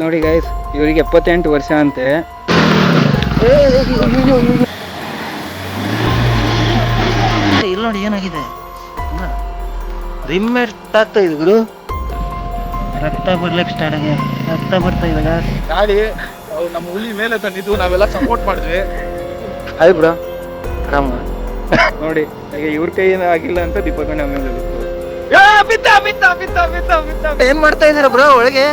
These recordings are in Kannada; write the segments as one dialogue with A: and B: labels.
A: ನೋಡಿ ಗೈಸ್, ಇವರಿಗೆ 78 ವರ್ಷ ಅಂತೆ.
B: ಇಲ್ಲಿ ನೋಡಿ ಏನಾಗಿದೆ, ರಿಮ್ಮೆಟ್ ಆಗ್ತಾ ಇದೆ ಗುರು. ರಕ್ತ ಬರ್ಲಿಕ್ಕೆ ಸ್ಟಾರ್ಟ್ ಆಗಿದೆ, ರಕ್ತ ಬರ್ತಾ ಇದೆ
C: ಗಾಡಿ ನಮ್ಮ ಹುಲಿ ಮೇಲೆ ತಂದಿದ್ದು, ನಾವೆಲ್ಲ ಸಪೋರ್ಟ್ ಮಾಡಿದ್ವಿ.
B: ಆಯ್ತು ಬಿಡ, ಆರಾಮ
A: ನೋಡಿ ಇವ್ರ ಕೈಯಿಂದ ಆಗಿಲ್ಲ ಅಂತ ದೀಪಕಣ್ಣ ಮೇಲೆ
B: ಏನ್ ಮಾಡ್ತಾ ಇದಾರ ಬ್ರೋ ಒಳಗೆ?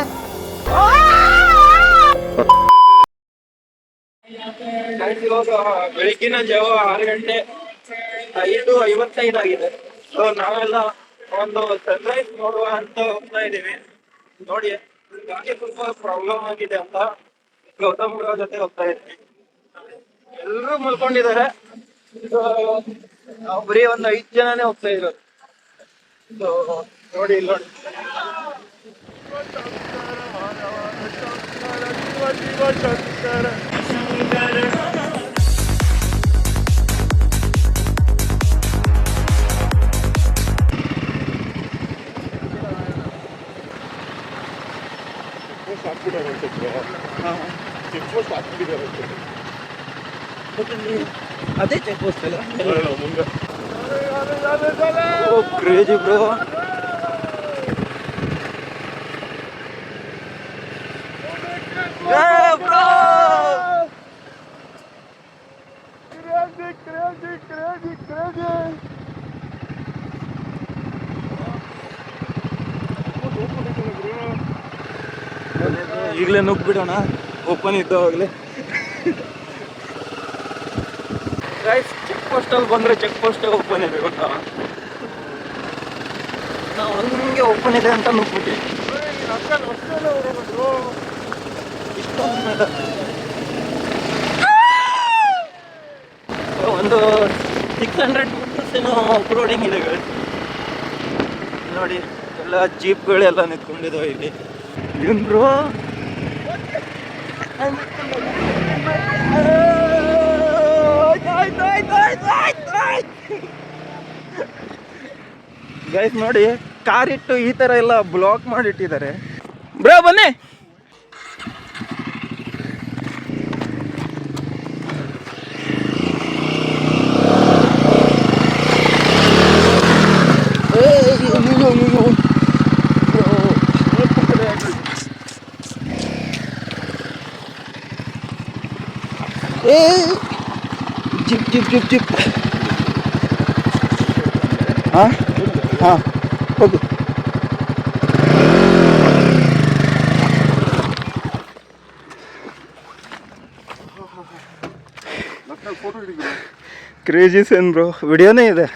C: ಬೆಳಗಿನ ಜಾವ 6 ಗಂಟೆ 5:55 ಆಗಿದೆ. ಸೊ ನಾವೆಲ್ಲ ಒಂದು ಸನ್ರೈಸ್ ನೋಡುವ ಅಂತ ಹೋಗ್ತಾ ಇದೀವಿ. ನೋಡಿ ಗಾಡಿ ಸ್ವಲ್ಪ ಪ್ರಾಬ್ಲಮ್ ಆಗಿದೆ ಅಂತ ಗೌತಮ್ ಅವ್ರ ಜೊತೆ ಹೋಗ್ತಾ ಇದ್ವಿ. ಎಲ್ಲರೂ ಮಲ್ಕೊಂಡಿದ್ದಾರೆ. ನಾವು ಬರೀ ಒಂದು 5 ಜನನೇ ಹೋಗ್ತಾ ಇರೋದು. ಸೊ ನೋಡಿ ಇಲ್ಲಿ ನೋಡಿ,
B: ಅದೇ ಚೆಕ್ ಪೋಸ್ಟ್ ಅಲ್ಲ
A: ಕ್ರೇಜಿ ಬ್ರೋ.
C: ಈಗಲೇ ನುಗ್ಬಿಡೋಣ, ಓಪನ್ ಇದ್ದಾವಾಗಲೇ. ಚೆಕ್ ಪೋಸ್ಟ್ ಅಲ್ಲಿ ಬಂದ್ರೆ ಚೆಕ್ ಪೋಸ್ಟ್ ಓಪನ್ ಇದೆ ಗೊತ್ತಾ.
B: ನಾವು ಹಂಗೆ ಓಪನ್ ಇದೆ ಅಂತ ನುಗ್ಬಿಟ್ಟು
C: ಒಂದು 600 ಏನೋ ಅಪ್ರೋಡಿಂಗ್ ಇದೆ ನೋಡಿ. ಎಲ್ಲ ಜೀಪ್ಗಳೆಲ್ಲ ನಿಂತ್ಕೊಂಡಿದ್ದಾವೆ ಇಲ್ಲಿ. ಏನ್ ಬ್ರೋ, ಗೈಸ್ ನೋಡಿ, ಕಾರ್ ಇಟ್ಟು ಈ ತರ ಎಲ್ಲ ಬ್ಲಾಕ್ ಮಾಡಿಟ್ಟಿದ್ದಾರೆ. ಬ್ರೋ ಬನ್ನಿ.
A: Zip zip zip zip. ಹಾಂ ಹಾಂ ಓಕೆ. ಕ್ರೇಜಿ ಸನ್ ಬ್ರೋ, ವಿಡಿಯೋನೇ ಇದೆ.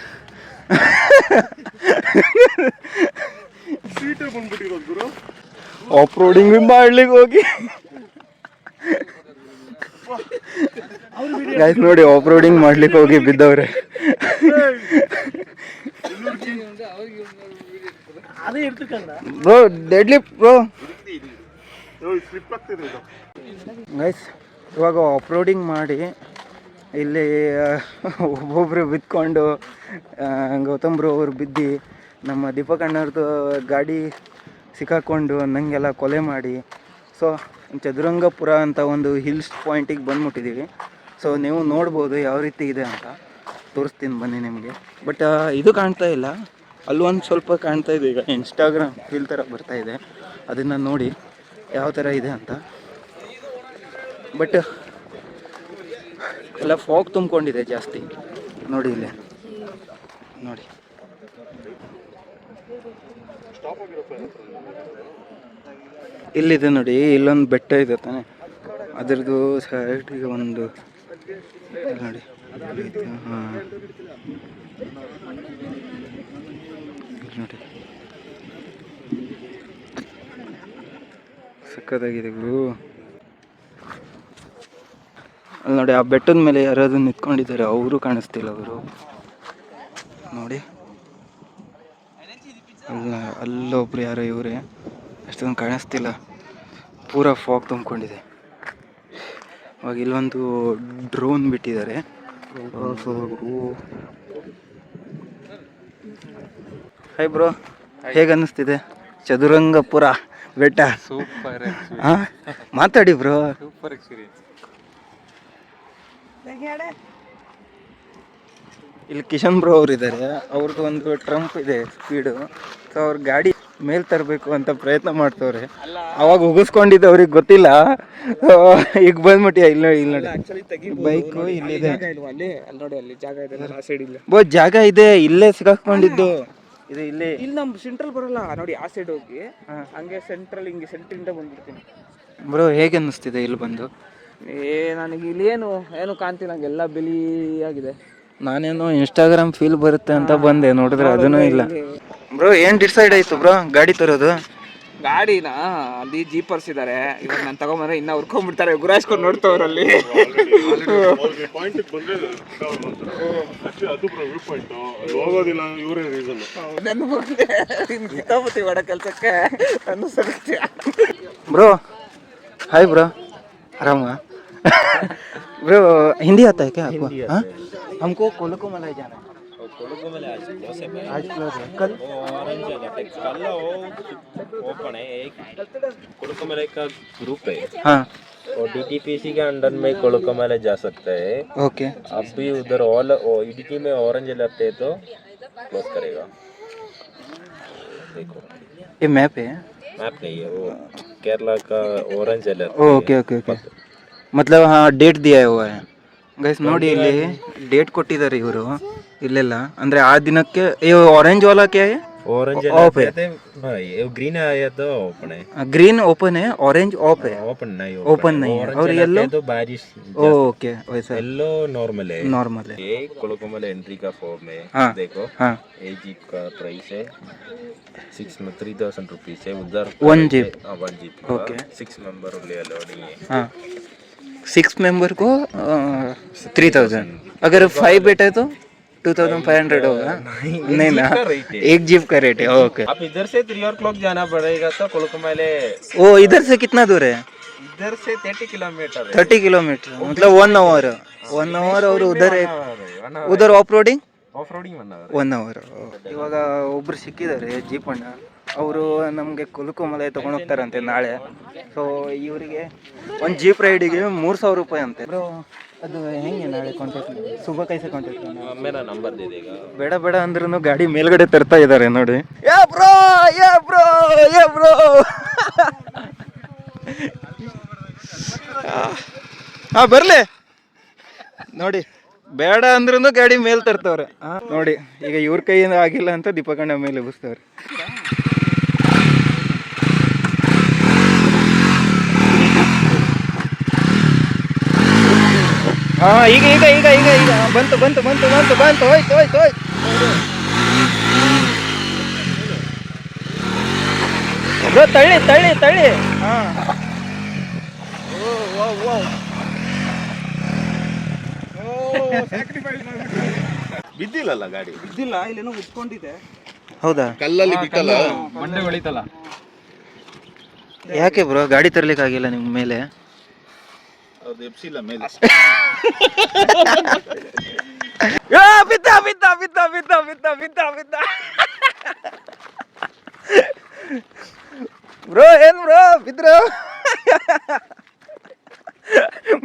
A: ಆಫ್ ರೋಡಿಂಗ್ ಮಾಡ್ಲಿಕ್ಕೆ ಹೋಗಿ ಗೈಸ್ ನೋಡಿ, ಆಫ್ ರೋಡಿಂಗ್ ಮಾಡ್ಲಿಕ್ಕೆ ಹೋಗಿ ಬಿದ್ದವ್ರೆ. Bro deadly bro. ಗೈಸ್ ಇವಾಗ ಆಫ್ ರೋಡಿಂಗ್ ಮಾಡಿ ಇಲ್ಲಿ ಒಬ್ಬೊಬ್ರು ಬಿದ್ಕೊಂಡು, ಗೌತಮ್ ಬ್ರೋ ಅವರು ಬಿದ್ದು, ನಮ್ಮ ದೀಪಕ್ ಅಣ್ಣವ್ರದ್ದು ಗಾಡಿ ಸಿಕ್ಕಾಕೊಂಡು ನನಗೆಲ್ಲ ಕೊಲೆ ಮಾಡಿ, ಸೊ ಚದುರಂಗಪುರ ಅಂತ ಒಂದು ಹಿಲ್ಸ್ ಪಾಯಿಂಟಿಗೆ ಬಂದ್ಬಿಟ್ಟಿದ್ದೀವಿ. ಸೊ ನೀವು ನೋಡ್ಬೋದು ಯಾವ ರೀತಿ ಇದೆ ಅಂತ. ತೋರಿಸ್ತೀನಿ ಬನ್ನಿ ನಿಮಗೆ. ಬಟ್ ಇದು ಕಾಣ್ತಾ ಇಲ್ಲ, ಅಲ್ಲೊಂದು ಸ್ವಲ್ಪ ಕಾಣ್ತಾ ಇದೆ. ಈಗ ಇನ್ಸ್ಟಾಗ್ರಾಮ್ ಫೀಲ್ ಥರ ಬರ್ತಾ ಇದೆ, ಅದನ್ನು ನೋಡಿ ಯಾವ ಥರ ಇದೆ ಅಂತ. ಬಟ್ ಎಲ್ಲ ಫಾಗ್ ತುಂಬಿಕೊಂಡಿದೆ ಜಾಸ್ತಿ. ನೋಡಿ ಇಲ್ಲಿ ನೋಡಿ, ಇಲ್ಲಿದೆ ನೋಡಿ, ಇಲ್ಲೊಂದು ಬೆಟ್ಟ ಇದೆ ತಾನೆ, ಅದರದ್ದು ಸೈಡ್ಗೆ ಒಂದು ನೋಡಿ. ಹಾಂ ನೋಡಿ, ಸಕ್ಕತ್ತಾಗಿದೆ ಗುರು. ಅಲ್ಲಿ ನೋಡಿ, ಆ ಬೆಟ್ಟದ ಮೇಲೆ ಯಾರಾದರೂ ನಿಂತ್ಕೊಂಡಿದ್ದಾರೆ, ಅವರು ಕಾಣಿಸ್ತಿಲ್ಲ ಅವರು ನೋಡಿ. ಅಲ್ಲೊಬ್ರು ಯಾರೋ ಇವರೇ, ಅಷ್ಟೊಂದು ಕಾಣಿಸ್ತಿಲ್ಲ, ಪೂರ ಫಾಗ್ ತುಂಬಿಕೊಂಡಿದೆ. ಅವಾಗ ಇಲ್ಲೊಂದು ಡ್ರೋನ್ ಬಿಟ್ಟಿದ್ದಾರೆ. ಹಾಯ್ ಬ್ರೋ, ಹೇಗೆ ಅನ್ನಿಸ್ತಿದೆ ಚದುರಂಗಪುರ ಬೆಟ್ಟ?
D: ಸೂಪರ್
A: ಹಾ, ಮಾತಾಡಿ ಬ್ರೋ.
D: Super experience.
A: ಇಲ್ಲಿ ಕಿಶನ್ ಬ್ರೋ ಅವ್ರು ಇದ್ದಾರೆ. ಅವ್ರದ್ದು ಒಂದು ಟ್ರಂಪ್ ಇದೆ ಸ್ಪೀಡು. ಸೊ ಅವ್ರ ಗಾಡಿ ಮೇಲ್ ತರಬೇಕು ಅಂತ ಪ್ರಯತ್ನ ಮಾಡ್ತವ್ರೆ. ಅವಾಗ ಉಗಿಸ್ಕೊಂಡಿದ್ದು ಅವ್ರಿಗೆ ಗೊತ್ತಿಲ್ಲ. ಈಗ ಬಂದ್ಬಿಟ್ಟು ಇಲ್ಲ ಬೈಕು ಇಲ್ಲಿದೆ. ಜಾಗ ಇದೆ, ಇಲ್ಲೇ ಸಿಗಾಕೊಂಡಿದ್ದು ಇದು ಇಲ್ಲಿ.
E: ಇಲ್ಲಿ ನಮ್ ಸೆಂಟ್ರಲ್ ಬರಲ್ಲ ನೋಡಿ, ಆ ಸೈಡ್ ಹೋಗಿ ಹಂಗೆ ಸೆಂಟ್ರಲ್ ಹಿಂಗೆ ಸೆಂಟ್ರಿಂದ ಬಂದ್ಬಿಡ್ತೀನಿ.
A: ಬ್ರೋ ಹೇಗೆ ಅನ್ನಿಸ್ತಿದೆ ಇಲ್ಲಿ ಬಂದು?
E: ನನಗೆ ಇಲ್ಲಿ ಏನು ಕಾಣ್ತಿಲ್ಲ, ನಂಗೆಲ್ಲ ಬಿಳಿಯಾಗಿದೆ.
A: ನಾನೇನೋ ಇನ್ಸ್ಟಾಗ್ರಾಮ್ ಫೀಲ್ ಬರುತ್ತೆ ಅಂತ ಬಂದೆ, ನೋಡಿದ್ರೆ ಅದನ್ನೂ ಇಲ್ಲ. ಬ್ರೋ ಏನ್ ಡಿಸೈಡ್ ಆಯ್ತು ಬ್ರೋ ಗಾಡಿ ತರೋದು?
E: ಗಾಡಿನ ಅಲ್ಲಿ ಜೀಪರ್ಸ್ ಇದಾರೆ, ಇವಾಗ ನಾನು ತಗೊಂಬಂದ್ರೆ ಇನ್ನ ಹುರ್ಕೊಂಡ್ಬಿಡ್ತಾರೆ, ಗುರಾಯಿಸ್ಕೊಂಡು ನೋಡ್ತವ್ರಲ್ಲಿ. ಒಡ ಕೆಲ್ಸಕ್ಕೆ ಅನುಸರಿಸ್ತೀಯ
A: ब्रो? हाय ब्रो, आराम हुआ? ब्रो हिंदी आता है क्या आपको? हाँ, हमको कोलुकुमलाई जाना है. आज क्लोज है, कल
F: ओपन है एक कोलुकुमलाई का ग्रुप है.
A: हाँ
F: और डीटीपीसी के अंडर में कोलुकुमलाई जा सकता है.
A: ओके.
F: अब भी उधर ऑल ईडीटी में ऑरेंज अलर्ट है तो क्लोज करेगा. देखो
A: ये मैप है?
F: मैप नहीं है, वो केरला का orange alert.
A: Okay okay okay, मतलब हाँ डेट दिया हुआ है ಗೈಸ್. ನೋಡಿ ಇಲ್ಲಿ ಡೇಟ್ ಕೊಟ್ಟಿದ್ದಾರೆ ಇವರು ಇಲ್ಲೆಲ್ಲ. ಅಂದ್ರೆ ಆ ದಿನಕ್ಕೆ ಆರೆಂಜ್ वाला क्या है?
F: ऑरेंज
A: ऑफ है
F: भाई, ग्रीन आया तो ओपन है.
A: ग्रीन ओपन है, ऑरेंज ऑफ है.
F: ओपन नहीं,
A: ओपन नहीं है. और येलो
F: तो बारिश.
A: ओके वैसा
F: येलो नॉर्मल है.
A: नॉर्मल है.
F: ये कोलुकुमलाई एंट्री का फॉर्म है.
A: हाँ
F: देखो
A: हाँ,
F: एक जीप का प्राइस है 3,000 रुपीज है उधर.
A: One jeep.
F: One jeep.
A: Okay.
F: 6 member loading है.
A: हाँ 6 मेंबर को 3000. अगर 5 बैठे तो 2500 होगा? नहीं ना, एक जीप का रेट है. ओके.
F: आप इधर से 3 o'clock जाना पड़ेगा तो कोलुकुमलाई.
A: ओ इधर से कितना दूर है?
F: इधर से 30 किलोमीटर है.
A: 30 किलोमीटर, मतलब 1 आवर. 1 आवर. और उधर उधर off roading
F: off roading 1 hour.
A: 1 hour. ಇವಾಗ ಒಬ್ರು ಸಿಕ್ಕಿದ್ದಾರೆ ಜೀಪಣ್ಣ. ಅವರು ನಮಗೆ ಕೊಲುಕುಮಲೈ ತೊಗೊಂಡು ಹೋಗ್ತಾರಂತೆ ನಾಳೆ. ಸೊ ಇವರಿಗೆ ಒಂದು ಜೀಪ್ ರೈಡಿಗೆ 3000 ರೂಪಾಯಿ ಅಂತೆ. ಬ್ರೋ ಅದು ಹೆಂಗೆ ನಾಳೆ ಕಾಂಟ್ಯಾಕ್ಟ್ ಸುಬಹ ಕೈಸೆ ಕಾಂಟ್ಯಾಕ್ಟ್?
F: मेरा नंबर दे देगा.
A: ಬೇಡ ಬೇಡ ಅಂದ್ರೂ ಗಾಡಿ ಮೇಲ್ಗಡೆ ತರ್ತಾ ಇದ್ದಾರೆ ನೋಡಿ. ಯಾ ಬ್ರೋ ಯಾ ಬ್ರೋ ಯಾ ಬ್ರೋ. ಹಾ ಬರ್ಲಿ ನೋಡಿ, ಬೇಡ ಅಂದ್ರೂ ಗಾಡಿ ಮೇಲ್ ತರ್ತವ್ರೆ. ನೋಡಿ ಈಗ ಇವ್ರ ಕೈಯಿಂದ ಆಗಿಲ್ಲ ಅಂತ ದೀಪಕಣ್ಣ ಮೇಲೆ ಎಬ್ಬಿಸ್ತವ್ರೆ. ಹಾ ಈಗ ಈಗ ಈಗ ಈಗ ಈಗ ಬಂತು ಬಂತು ಬಂತು ಬಂತು ಬಂತು ಹೋಯ್ತು ಹೋಯ್ತು ಹೋಯ್ತು. ಬ್ರೋ ತಳ್ಳಿ ತಳ್ಳಿ ತಳ್ಳಿ. ಹಾ
D: ಬಿದ್ದಿಲ್ಲಲ್ಲ ಗಾಡಿ?
E: ಇದ್ದಿಲ್ಲ, ಇಲ್ಲೇನೋ ಉತ್ಕೊಂಡಿದೆ.
A: ಹೌದಾ?
D: ಕಲ್ಲಲ್ಲಿ ಬಿಟ್ಟಲ್ಲ, ಬಂಡೆ ಹೊಳಿತಲ್ಲ.
A: ಯಾಕೆ ಬ್ರೋ ಗಾಡಿ ತರ್ಲಿಕ್ಕೆ ಆಗಿಲ್ಲ ನಿಮ್ಮ ಮೇಲೆ?
D: ಅದು ಎಪ್ಸಿಲ್ಲ ಮೇಲೆ.
A: ಬಿದ್ದ ಬಿದ್ದ ಬಿದ್ದ ಬಿದ್ದ ಬಿದ್ದ ಬಿದ್ದ ಬಿದ್ದ. ಬ್ರೋ ಏನ್ ಬ್ರೋ ಬಿದ್ರು?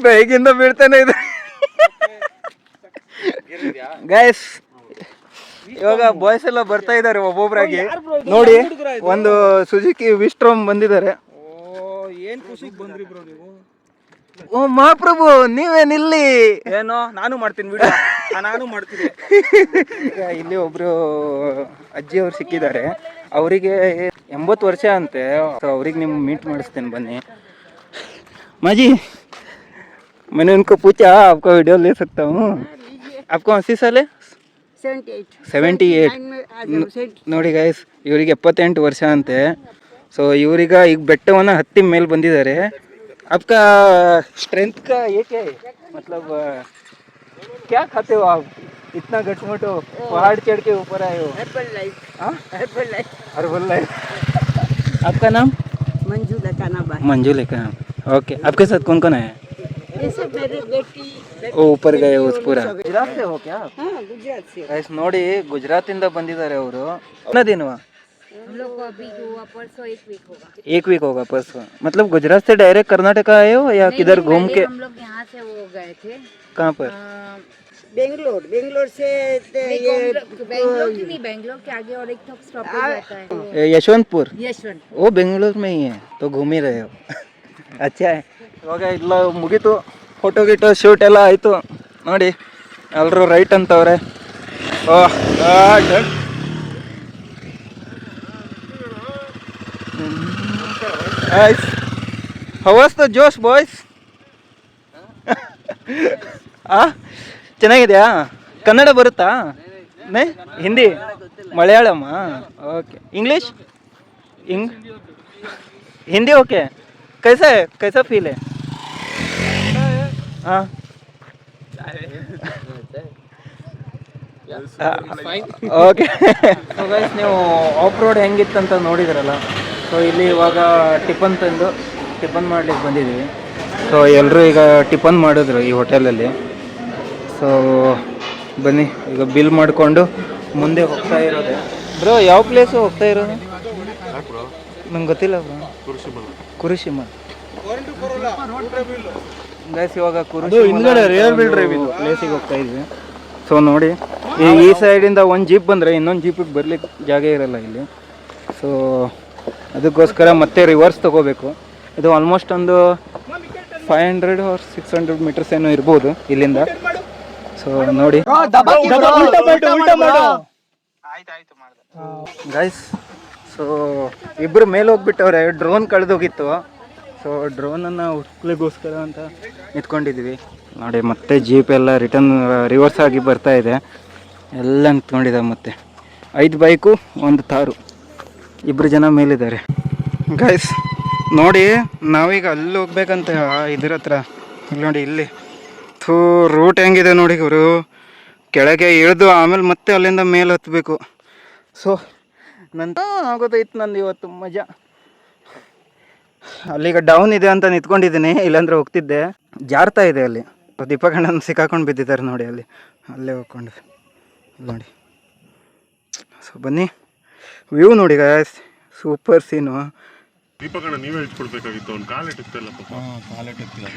A: ಬೇಗಿಂದ ಬೀಳ್ತಾನೆ ಇದೆ ಗೈಸ್. ಇವಾಗ ಬಾಯ್ಸ್ ಎಲ್ಲ ಬರ್ತಾ ಇದ್ದಾರೆ ಒಬ್ಬೊಬ್ರಾಗಿ. ನೋಡಿ ಒಂದು ಸುಜುಕಿ ವಿಸ್ಟ್ರೋಮ್ ಬಂದಿದ್ದಾರೆ.
E: ಏನ್ ಖುಷಿಗೆ ಬಂದ್ರಿ ಬ್ರೋ ನೀವು?
A: ಓ ಮಹಾಪ್ರಭು ನೀವೇನಿಲ್ಲಿ?
E: ಏನೋ ನಾನು ಮಾಡ್ತೀನಿ ವಿಡಿಯೋ, ನಾನು ಮಾಡ್ತೀನಿ.
A: ಇಲ್ಲಿ ಒಬ್ರು ಅಜ್ಜಿ ಅವ್ರು ಸಿಕ್ಕಿದ್ದಾರೆ. ಅವರಿಗೆ 80 ವರ್ಷ ಅಂತೆ. ಅವ್ರಿಗೆ ನಿಮ್ಗೆ ಮೀಟ್ ಮಾಡಿಸ್ತೇನೆ ಬನ್ನಿ. माजी मैंने उनको पूछा आपका वीडियो ले सकता हूँ? आपको 80 साल है? 78. ನೋಡಿ ಗೈಸ್ ಇವರಿಗೆ 78 ವರ್ಷ ಅಂತೆ. ಸೊ ಇವ್ರೀಗ ಈಗ ಬೆಟ್ಟವನ್ನು ಹತ್ತಿ ಮೇಲೆ ಬಂದಿದ್ದಾರೆ. आपका स्ट्रेंथ का ये क्या है? मतलब क्या खाते हो आप? इतना गटमटो पहाड़ चढ़ के ऊपर आए हो. Herbal life. आपका नाम?
G: मंजू लकानाबाई.
A: मंजू लेकर. ओके. आपके साथ कौन कौन है?
G: ये सब मेरी बेटी
A: ಓ ऊपर गए उस पूरा गुजरात से हो क्या
G: हाँ गुजरात से
A: ಗೈಸ್ ನೋಡಿ ಗುಜರಾತಿಂದ ಬಂದಿದ್ದಾರೆ ಅವರು कितना दिन हुआ
G: हम लोग को अभी हुआ परसों 1 वीक होगा
A: एक वीक होगा परसों मतलब गुजरात से डायरेक्ट कर्नाटका आए हो या किधर घूम के
G: हम लोग यहाँ से वो गए थे
A: कहाँ पर
G: बेंगलोर से बेंगलोर की नहीं बेंगलोर के आगे और एक तो स्टॉपेज रहता है
A: यशवंतपुर
G: यशवंत
A: वो बेंगलुरु में ही है तो घूम ही रहे हो अच्छा है ಇವಾಗ ಇಲ್ಲ ಮುಗೀತು ಫೋಟೋ ಗಿಟೋ ಶೂಟ್ ಎಲ್ಲ ಆಯಿತು ನೋಡಿ ಎಲ್ಲರೂ ರೈಟ್ ಅಂತವ್ರೆ ಹವಾಸ್ ದ ಜೋಶ್ ಬಾಯ್ಸ್ ಚೆನ್ನಾಗಿದೆಯಾ ಕನ್ನಡ ಬರುತ್ತಾ ನೇ Hindi Malayalam okay English Hindi okay कैसा है कैसा फील है हाँ ಓಕೆ ಸೊ ಗೈಸ್ ನೀವು ಆಫ್ ರೋಡ್ ಹೆಂಗಿತ್ತಂತ ನೋಡಿದ್ರಲ್ಲ ಸೊ ಇಲ್ಲಿ ಇವಾಗ ಟಿಫನ್ ತಂದು ಟಿಫನ್ ಮಾಡ್ಲಿಕ್ಕೆ ಬಂದಿದ್ದೀವಿ ಸೊ ಎಲ್ಲರೂ ಈಗ ಟಿಫನ್ ಮಾಡಿದ್ರು ಈ ಹೋಟೆಲಲ್ಲಿ ಸೊ ಬನ್ನಿ ಈಗ ಬಿಲ್ ಮಾಡಿಕೊಂಡು ಮುಂದೆ ಹೋಗ್ತಾ ಇರೋದೆ ಬ್ರೋ ಯಾವ ಪ್ಲೇಸು ಹೋಗ್ತಾ ಇರೋದು ನಂಗೆ ಗೊತ್ತಿಲ್ಲ ಬ್ರೋ ಕುರುಶಿಮ ಗೈಸ್ ಇವಾಗ ಪ್ಲೇಸಿಗೆ ಹೋಗ್ತಾ ಇದ್ವಿ ಸೊ ನೋಡಿ ಈ ಸೈಡಿಂದ ಒಂದು ಜೀಪ್ ಬಂದರೆ ಇನ್ನೊಂದು ಜೀಪಿಗೆ ಬರ್ಲಿಕ್ಕೆ ಜಾಗ ಇರಲ್ಲ ಇಲ್ಲಿ ಸೊ ಅದಕ್ಕೋಸ್ಕರ ಮತ್ತೆ ರಿವರ್ಸ್ ತೊಗೋಬೇಕು ಇದು ಆಲ್ಮೋಸ್ಟ್ ಒಂದು 500 or 600 ಮೀಟರ್ಸ್ ಏನೋ ಇರ್ಬೋದು ಇಲ್ಲಿಂದ ಸೊ ನೋಡಿ ಗೈಸ್ ಸೊ ಇಬ್ಬರು ಮೇಲೆ ಹೋಗ್ಬಿಟ್ಟವ್ರೆ ಡ್ರೋನ್ ಕಳೆದೋಗಿತ್ತು ಸೊ ಡ್ರೋನನ್ನು ಹುಡ್ಕ್ಲಿಗೋಸ್ಕರ ಅಂತ ನಿಂತ್ಕೊಂಡಿದ್ವಿ ನೋಡಿ ಮತ್ತೆ ಜೀಪ್ ಎಲ್ಲ ರಿವರ್ಸ್ ಆಗಿ ಬರ್ತಾ ಇದೆ ಎಲ್ಲ ನಿಂತ್ಕೊಂಡಿದೆ ಮತ್ತೆ 5 ಬೈಕು 1 ತಾರು ಇಬ್ಬರು ಜನ ಮೇಲಿದ್ದಾರೆ ಗೈಸ್ ನೋಡಿ ನಾವೀಗ ಅಲ್ಲಿ ಹೋಗ್ಬೇಕಂತ ಇದ್ರ ಹತ್ರ ಇಲ್ಲಿ ನೋಡಿ ಇಲ್ಲಿ ರೂಟ್ ಹೆಂಗಿದೆ ನೋಡಿ ಗುರು ಕೆಳಗೆ ಇಳಿದು ಆಮೇಲೆ ಮತ್ತೆ ಅಲ್ಲಿಂದ ಮೇಲೆ ಹತ್ತಬೇಕು ಸೊ ನಂತ ಆಗೋದೈತೆ ನಂದು ಇವತ್ತು ಮಜಾ ಅಲ್ಲಿಗ ಡೌನ್ ಇದೆ ಅಂತ ನಿಂತ್ಕೊಂಡಿದ್ದೀನಿ ಇಲ್ಲಾಂದ್ರೆ ಹೋಗ್ತಿದ್ದೆ ಜಾರ್ತಾ ಇದೆ ಅಲ್ಲಿ ದೀಪಕಣ್ಣನ ಸಿಕ್ಕಾಕೊಂಡು ಬಿದ್ದಿದ್ದಾರೆ ನೋಡಿ ಅಲ್ಲಿ ಅಲ್ಲೇ ಹೋಗ್ಕೊಂಡು ನೋಡಿ ಸೊ ಬನ್ನಿ ವ್ಯೂ ನೋಡಿ ಗಾಯ್ಸ್ ಸೂಪರ್ ಸೀನು
H: ದೀಪಕಣ್ಣ ನೀವೇ ಇಟ್ಕೊಡ್ಬೇಕಾಗಿತ್ತು ಅವ್ನು ಕಾಲಿಟ್ಟಿತ್ತಲ್ಲ ಪಾಪ ಕಾಲಿಟ್ಟಿಲ್ಲ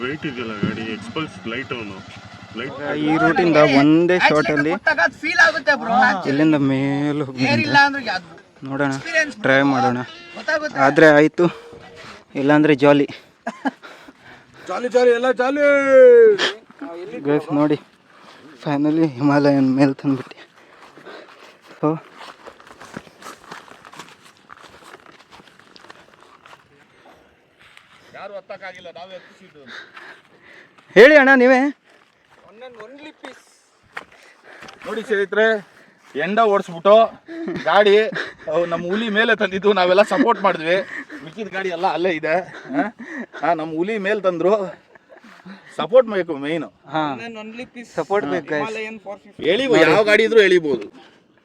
H: ವೆಯ್ಟ್ ಇದೆಯಲ್ಲ ಗಾಡಿ ಎಕ್ಸ್ಪಲ್ಸ್ ಲೈಟ್ ಅವನು ಲೈಟ್
A: ಈ ರೂಟಿಂದ ಒಂದೇ ಶಾರ್ಟಲ್ಲಿ ಇಲ್ಲಿಂದ ಮೇಲೆ ಹೋಗಿ ನೋಡೋಣ ಟ್ರೈ ಮಾಡೋಣ ಆದರೆ ಆಯಿತು ಇಲ್ಲಾಂದರೆ ಜಾಲಿ
H: ಎಲ್ಲ ಜಾಲಿ
A: ಗೈಸ್ ನೋಡಿ ಫೈನಲಿ ಹಿಮಾಲಯನ್ ಮೇಲೆ ತಂದುಬಿಟ್ಟು ಸೊ ಹೇಳಿ ಅಣ್ಣ ನೀವೇ
D: ನೋಡಿ ಸ್ನೇಹಿತರೆ ಎಂಡ ಓಡಿಸ್ಬಿಟ್ಟು ಗಾಡಿ ನಮ್ಮ ಹುಲಿ ಮೇಲೆ ತಂದಿದ್ದು ನಾವೆಲ್ಲ ಸಪೋರ್ಟ್ ಮಾಡಿದ್ವಿ ಮಿಕ್ಕಿದ ಗಾಡಿ ಎಲ್ಲ ಅಲ್ಲೇ ಇದೆ ನಮ್ಮ ಹುಲಿ ಮೇಲೆ ತಂದ್ರು ಸಪೋರ್ಟ್ ಬೇಕು ಮೇಯ್ನು
A: ಸಪೋರ್ಟ್ ಬೇಕು
D: ಎಳಿಬೋದು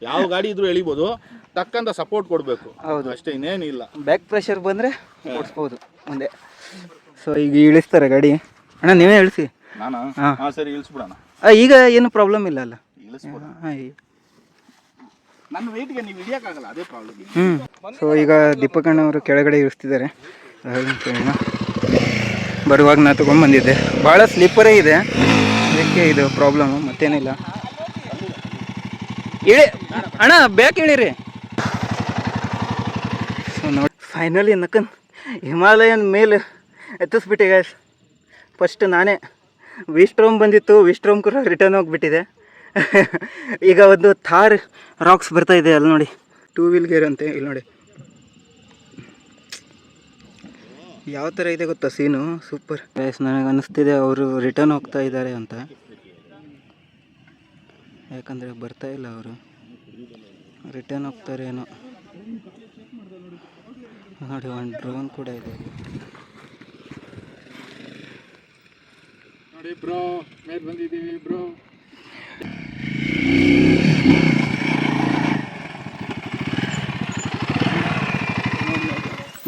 D: ಯಾವ ಗಾಡಿ ಇದ್ರೂ ಎಳಿಬೋದು ತಕ್ಕಂತ ಸಪೋರ್ಟ್ ಕೊಡಬೇಕು
A: ಹೌದು
D: ಅಷ್ಟೇ ಇನ್ನೇನಿಲ್ಲ
A: ಬ್ಯಾಕ್ ಪ್ರೆಷರ್ ಬಂದರೆ ಓಡಿಸ್ಬೋದು ಮುಂದೆ ಸೊ ಈಗ ಇಳಿಸ್ತಾರೆ ಗಾಡಿ ಅಣ್ಣ ನೀವೇ ಇಳಿಸಿ
D: ನಾನು ಸರಿ ಇಳಿಸ್ಬಿಡೋಣ
A: ಈಗ ಏನು ಪ್ರಾಬ್ಲಮ್ ಇಲ್ಲ ಅಲ್ಲ
D: ಇಳಿಸ್ಬಿಡ
A: ಹಾಂ
D: ನನ್ನ ವೆಯ್ಟ್ಗೆ ನೀವು ಹಿಡಿಯೋಕ್ಕಾಗಲ್ಲ ಅದೇ ಪ್ರಾಬ್ಲಮ್
A: ಸೊ ಈಗ ದೀಪಕಣ್ಣವರು ಕೆಳಗಡೆ ಇಳಿಸ್ತಿದ್ದಾರೆ ಬರುವಾಗ ನಾ ತೊಗೊಂಡ್ಬಂದಿದ್ದೆ ಭಾಳ ಸ್ಲೀಪರೇ ಇದೆ ಅದಕ್ಕೆ ಇದು ಪ್ರಾಬ್ಲಮ್ಮು ಮತ್ತೇನಿಲ್ಲ ಅಣ್ಣ ಬ್ಯಾಕ್ ಇಳಿರಿ ಸೊ ನೋಡಿ ಫೈನಲಿ ನಕ್ಕನ್ ಹಿಮಾಲಯನ್ ಮೇಲೆ ಎತ್ತಿಸ್ಬಿಟ್ಟೆ ಗ್ಯಾಸ್ ಫಸ್ಟ್ ನಾನೇ ವಿಸ್ಟ್ರೋಮ್ ಬಂದಿತ್ತು ವಿಸ್ಟ್ರೋಮ್ ಕೂಡ ರಿಟರ್ನ್ ಹೋಗಿಬಿಟ್ಟಿದೆ ಈಗ ಒಂದು ಥಾರ್ ರಾಕ್ಸ್ ಬರ್ತಾ ಇದೆ ಅಲ್ಲಿ ನೋಡಿ 2 ವೀಲ್ ಗೇರ್ ಅಂತೆ ಇಲ್ಲಿ ನೋಡಿ ಯಾವ ಥರ ಇದೆ ಗೊತ್ತಾ ಸೀನು ಸೂಪರ್ ಗ್ಯಾಸ್ ನನಗೆ ಅನ್ನಿಸ್ತಿದೆ ಅವರು ರಿಟರ್ನ್ ಹೋಗ್ತಾ ಇದ್ದಾರೆ ಅಂತ ಯಾಕಂದರೆ ಬರ್ತಾ ಇಲ್ಲ ಅವರು ರಿಟರ್ನ್ ಹೋಗ್ತಾರೇನೋ ನೋಡಿ ಒಂದು ಡ್ರೋನ್ ಕೂಡ ಇದೆ
D: ನೋಡಿ ಬ್ರೋ ಮೇಲೆ ಬಂದಿದ್ದೀವಿ ಬ್ರೋ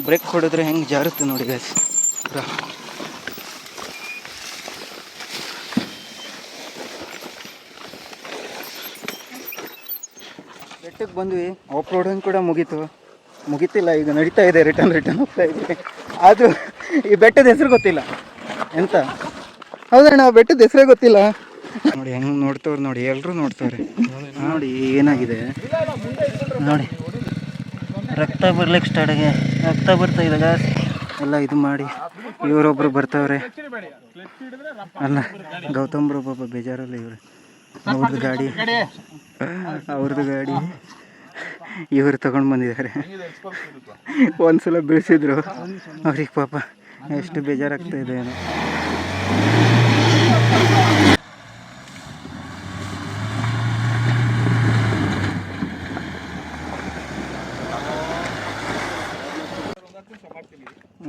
A: ಬ್ರೇಕ್ ಹೊಡೆದ್ರೆ ಹೆಂಗೆ ಜಾರುತ್ತೆ ನೋಡಿ ಗ್ಯಾಸ್ ಬೆಟ್ಟಕ್ಕೆ ಬಂದ್ವಿ. ಆಫ್ ರೋಡಿಂಗ್ ಕೂಡ ಮುಗೀತಿಲ್ಲ, ಈಗ ನಡೀತಾ ಇದೆ. ರಿಟರ್ನ್ ಹೋಗ್ತಾ ಇದ್ವಿ. ಅದು ಈ ಬೆಟ್ಟದ ಹೆಸರು ಗೊತ್ತಿಲ್ಲ ಎಂತ. ಹೌದಣ್ಣ, ಬೆಟ್ಟದ ಹೆಸರೇ ಗೊತ್ತಿಲ್ಲ. ನೋಡಿ ಹೆಂಗೆ ನೋಡ್ತವ್ರು, ನೋಡಿ ಎಲ್ಲರೂ ನೋಡ್ತವ್ರೆ. ನೋಡಿ ಏನಾಗಿದೆ ನೋಡಿ,
B: ರಕ್ತ ಬರ್ಲಿಕ್ಕೆ ಸ್ಟಾರ್ಟ್ ಆಗಿ ರಕ್ತ ಬರ್ತಾ ಇದ್ದಾಗ
A: ಎಲ್ಲ ಇದು ಮಾಡಿ ಇವರೊಬ್ರು ಬರ್ತಾವ್ರೆ. ಅಲ್ಲ, ಗೌತಮ್ ಬ್ರೋ ಪಾಪ ಬೇಜಾರಲ್ಲ ಇವ್ರು. ಅವ್ರದ್ದು ಗಾಡಿ ಇವರು ತಗೊಂಡು ಬಂದಿದ್ದಾರೆ. ಒಂದ್ಸಲ ಬೀಳಿಸಿದ್ರು ಅವ್ರಿಗೆ, ಪಾಪ ಎಷ್ಟು ಬೇಜಾರಾಗ್ತಾ ಇದೆ ಏನೋ.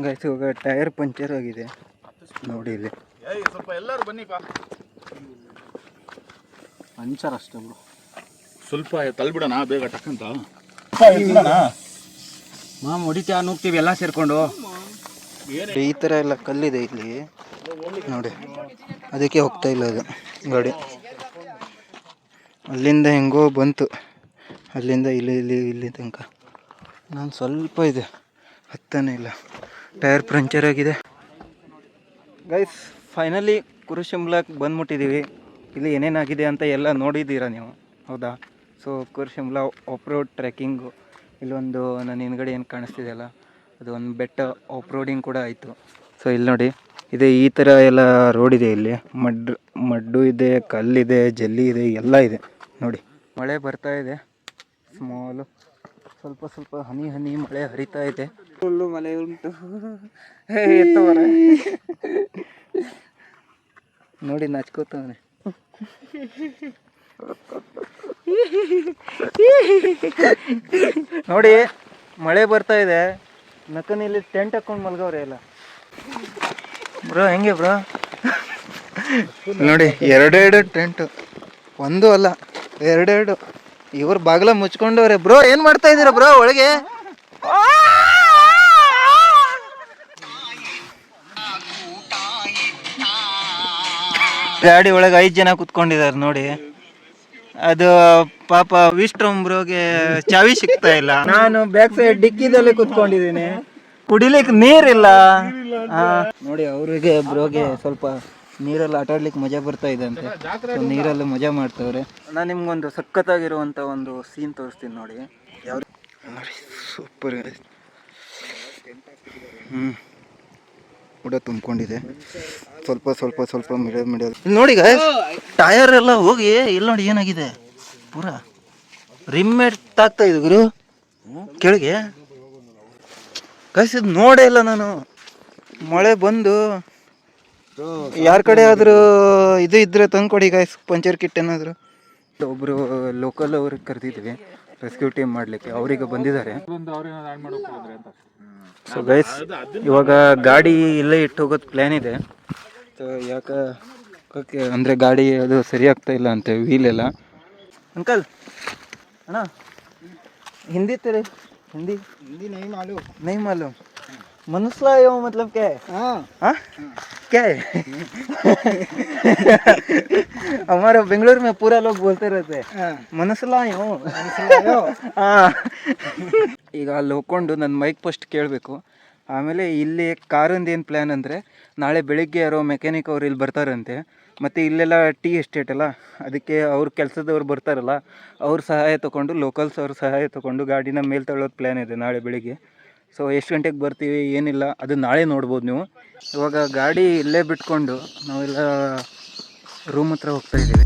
A: ಗೈಸ್, ಇವಾಗ ಟೈರ್ ಪಂಚರ್ ಆಗಿದೆ ನೋಡಿ ಇಲ್ಲಿ.
D: ಸ್ವಲ್ಪ ಎಲ್ಲರೂ ಬನ್ನಿಪ್ಪ. ಪಂಚರ್ ಅಷ್ಟೇ ಬ್ರೋ, ಸ್ವಲ್ಪ ತಳ್ಬಿಡೋಣ ಬೇಗ ಟಕ್ಕಂತ.
A: ಹೊಡಿತಾ ನುಗ್ತೀವಿ ಎಲ್ಲ ಸೇರ್ಕೊಂಡು. ಈ ಥರ ಎಲ್ಲ ಕಲ್ಲಿದೆ ಇಲ್ಲಿ ನೋಡಿ, ಅದಕ್ಕೆ ಹೋಗ್ತಾ ಇಲ್ಲ ಅದು ಗಾಡಿ. ಅಲ್ಲಿಂದ ಹೆಂಗೋ ಬಂತು, ಅಲ್ಲಿಂದ ಇಲ್ಲಿ ತನಕ. ನಾನು ಸ್ವಲ್ಪ ಇದೆ, ಹತ್ತಾನೆ ಇಲ್ಲ. ಟೈರ್ ಪಂಚರ್ ಆಗಿದೆ. ಗೈಸ್, ಫೈನಲಿ ಕುರುಶಿಮ್ಲಾಕ್ಕೆ ಬಂದ್ಬಿಟ್ಟಿದ್ದೀವಿ. ಇಲ್ಲಿ ಏನೇನಾಗಿದೆ ಅಂತ ಎಲ್ಲ ನೋಡಿದ್ದೀರಾ ನೀವು, ಹೌದಾ? So Kurushimla off road trekking. ಇಲ್ಲೊಂದು ನನ್ನ ಹಿಂದ್ಗಡೆ ಏನು ಕಾಣಿಸ್ತಿದೆಯಲ್ಲ, ಅದು ಒಂದು ಬೆಟ್ಟ ಆಫ್ ರೋಡಿಂಗ್ ಕೂಡ ಆಯಿತು. ಸೊ ಇಲ್ಲಿ ನೋಡಿ, ಇದೆ ಈ ಥರ ಎಲ್ಲ ರೋಡ್ ಇದೆ. ಇಲ್ಲಿ ಮಡ್ಡು ಇದೆ, ಕಲ್ಲಿದೆ, ಜಲ್ಲಿ ಇದೆ, ಎಲ್ಲ ಇದೆ ನೋಡಿ. ಮಳೆ ಬರ್ತಾ ಇದೆ, ಸ್ಮಾಲು ಸ್ವಲ್ಪ ಹನಿ ಮಳೆ ಹರಿತಾ ಇದೆ.
E: ಫುಲ್ಲು ಮಳೆ ಉಂಟು.
A: ನೋಡಿ ನಾಚ್ಕೋತಾನೆ. ನೋಡಿ ಮಳೆ ಬರ್ತಾ ಇದೆ, ನಕ್ಕನಲ್ಲಿ ಟೆಂಟ್ ಹಾಕೊಂಡು ಮಲ್ಗವ್ರೆ ಎಲ್ಲ. ಬ್ರೋ ಹೆಂಗೆ ಬ್ರೋ? ನೋಡಿ ಎರಡೆರಡು ಟೆಂಟು, ಒಂದು ಅಲ್ಲ ಎರಡೆರಡು. ಇವ್ರು ಬಾಗಿಲ ಮುಚ್ಕೊಂಡವ್ರೆ. ಬ್ರೋ ಏನು ಮಾಡ್ತಾ ಇದ್ದೀರಾ ಬ್ರೋ ಒಳಗೆ? ಗಾಡಿ ಒಳಗೆ 5 ಜನ ಕುತ್ಕೊಂಡಿದ್ದಾರೆ ನೋಡಿ. ಅದು ಪಾಪ ವಿಸ್ಟ್ರಮ್ ಬ್ರೋಗೆ ಚಾವಿ ಸಿಗ್ತಾ ಇಲ್ಲ. ನಾನು ಬ್ಯಾಕ್ ಸೈಡ್ ಡಿಕ್ಕಿದಲ್ಲಿ ಕುತ್ಕೊಂಡಿದ್ದೀನಿ, ಕುಡಿಲಿಕ್ಕೆ ನೀರಿಲ್ಲ. ನೋಡಿ ಅವರಿಗೆ ಬ್ರೋಗೆ ಸ್ವಲ್ಪ ನೀರಲ್ಲಿ ಆಟಾಡ್ಲಿಕ್ಕೆ ಮಜಾ ಬರ್ತಾ ಇದೆ ಅಂತೆ. ನೀರಲ್ಲಿ ಮಜಾ ಮಾಡ್ತವ್ರೆ. ನಾನು ನಿಮ್ಗೊಂದು ಸಖತ್ತಾಗಿರುವಂಥ ಒಂದು ಸೀನ್ ತೋರಿಸ್ತೀನಿ ನೋಡಿ. ಯಾವ ನೋಡಿ, ಸೂಪರ್. ಕೂಡ ತುಂಬಿಕೊಂಡಿದೆ, ಸ್ವಲ್ಪ ಮಿಡಲ್ ನೋಡಿ. ಟಯರ್ ಎಲ್ಲ ಹೋಗಿ ಇಲ್ಲಿ ನೋಡಿ ಏನಾಗಿದೆ, ಪೂರಾ ರಿಮ್ಮೇಟ್ ತಾಗ್ತಾ ಇದೆ ಗುರು ಕೆಳಗೆ. ಇದು ನೋಡೇ ಇಲ್ಲ ನಾನು. ಮಳೆ ಬಂದು ಯಾರ ಕಡೆ ಆದರೂ ಇದು ಇದ್ರೆ ತಂದ್ಕೊಡಿ ಗಾಯ್ಸ್, ಪಂಚರ್ ಕಿಟ್ ಏನಾದರೂ. ಒಬ್ಬರು ಲೋಕಲ್ ಅವ್ರಿಗೆ ಕರೆದಿದ್ವಿ ರೆಸ್ಕ್ಯೂ ಟೀಮ್ ಮಾಡಲಿಕ್ಕೆ, ಅವರಿಗೆ ಬಂದಿದ್ದಾರೆ. ಸೊ ಗೈಸ್, ಇವಾಗ ಗಾಡಿ ಇಲ್ಲೇ ಇಟ್ಟು ಹೋಗೋದು ಪ್ಲ್ಯಾನ್ ಇದೆ. ಸೊ ಯಾಕೆ ಅಂದರೆ ಗಾಡಿ ಅದು ಸರಿ ಆಗ್ತಾ ಇಲ್ಲ ಅಂತೆ, ವೀಲ್ ಎಲ್ಲ. ಅಂಕಲ್ ಅಣ್ಣ, ಹಿಂದಿ तेरे हिंदी नहीं मालूम मनुष्य यो मतलब क्या है? हाँ क्या है? हमारे बेंगलोर में पूरा लोग बोलते रहते हैं ಮನಸ್ಸಲ್ಲ ಯೋ. ಹಾಂ, ಈಗ ಅಲ್ಲಿ ಹೋಗ್ಕೊಂಡು ನನ್ನ ಮೈಕ್ ಫಸ್ಟ್ ಕೇಳಬೇಕು. ಆಮೇಲೆ ಇಲ್ಲಿ ಕಾರಿಂದ ಏನು ಪ್ಲ್ಯಾನ್ ಅಂದರೆ, ನಾಳೆ ಬೆಳಿಗ್ಗೆ ಯಾರೋ ಮೆಕ್ಯಾನಿಕ್ ಅವ್ರು ಇಲ್ಲಿ ಬರ್ತಾರಂತೆ. ಮತ್ತು ಇಲ್ಲೆಲ್ಲ ಟೀ ಎಸ್ಟೇಟ್ ಅಲ್ಲ, ಅದಕ್ಕೆ ಅವ್ರ ಕೆಲಸದವ್ರು ಬರ್ತಾರಲ್ಲ, ಅವ್ರ ಸಹಾಯ ತೊಗೊಂಡು, ಲೋಕಲ್ಸ್ ಅವ್ರ ಸಹಾಯ ತೊಗೊಂಡು ಗಾಡಿನ ಮೇಲೆ ತಗೊಳ್ಳೋದು ಪ್ಲ್ಯಾನ್ ಇದೆ ನಾಳೆ ಬೆಳಿಗ್ಗೆ. ಸೊ ಎಷ್ಟು ಗಂಟೆಗೆ ಬರ್ತೀವಿ ಏನಿಲ್ಲ ಅದು ನಾಳೆ ನೋಡ್ಬೋದು ನೀವು. ಇವಾಗ ಗಾಡಿ ಇಲ್ಲೇ ಬಿಟ್ಕೊಂಡು ನಾವೆಲ್ಲ ರೂಮ್ ಹತ್ರ ಹೋಗ್ತಾ ಇದ್ದೀವಿ.